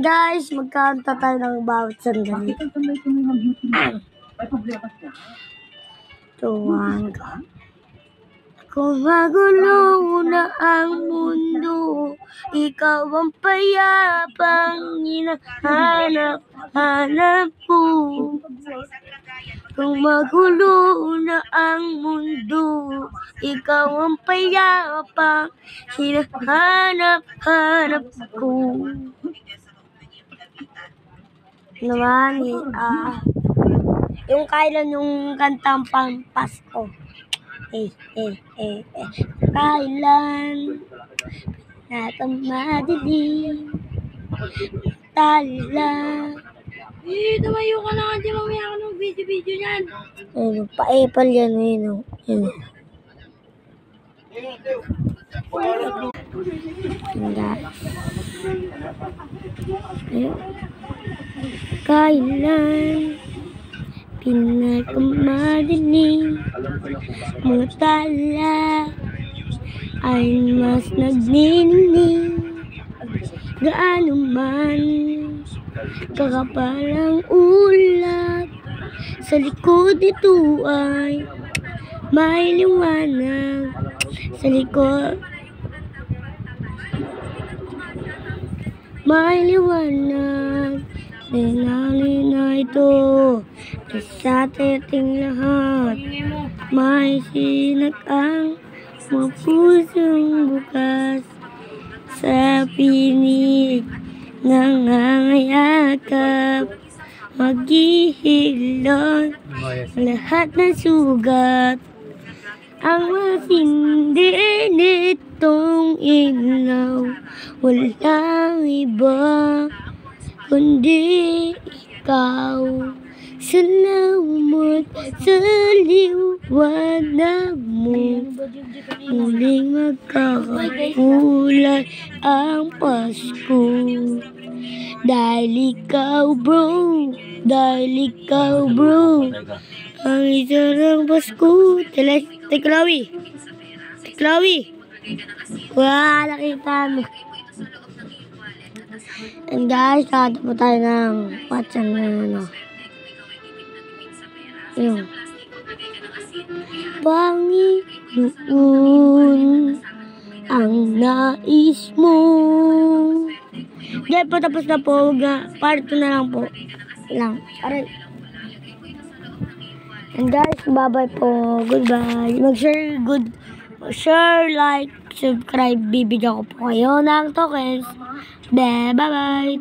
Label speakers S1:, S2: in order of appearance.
S1: Guys, magkanta tayo ng bawat sandali. Tuwang ka. Kung magulo na ang mundo, ikaw ang payapang hinahanap ko. Kung magulo na ang mundo, ikaw ang payapang hinahanap ko. Naman, yung kailan yung kantang pang Pasko. Kailan natang madilim, tala.
S2: Tumayo ka na kasi mamaya ka ng video niyan.
S1: Ayun, pa-epal yan, ayun. Kailan pinakamadilim, mga tala ay mas nagniningning. Gaano man kakapalang ulat, sa likod nito ay may liwanag. Sa likod may liwanag. Linalin na ito sa ating lahat. May sinag-ang mga pusong bukas sa pinig nangangayakap. Maghihilot lahat ng sugat. Ang matindi nitong ilaw, walang iba kundi ikaw. Salamat sa liwanag mo, muling magkakakulay ang Pasko. Dahil ikaw bro, ang isa ng Pasko. Teklawi. Wala, nakita mo. And guys, kanta po tayo ng patsan na yung Panginoon ang nais mo. Dahil po tapos na po, part 2 na lang po. Aray. And guys, bye-bye po. Goodbye. Mag-share, like, subscribe. Bibigyan ko po kayo ng tokens. Bye-bye.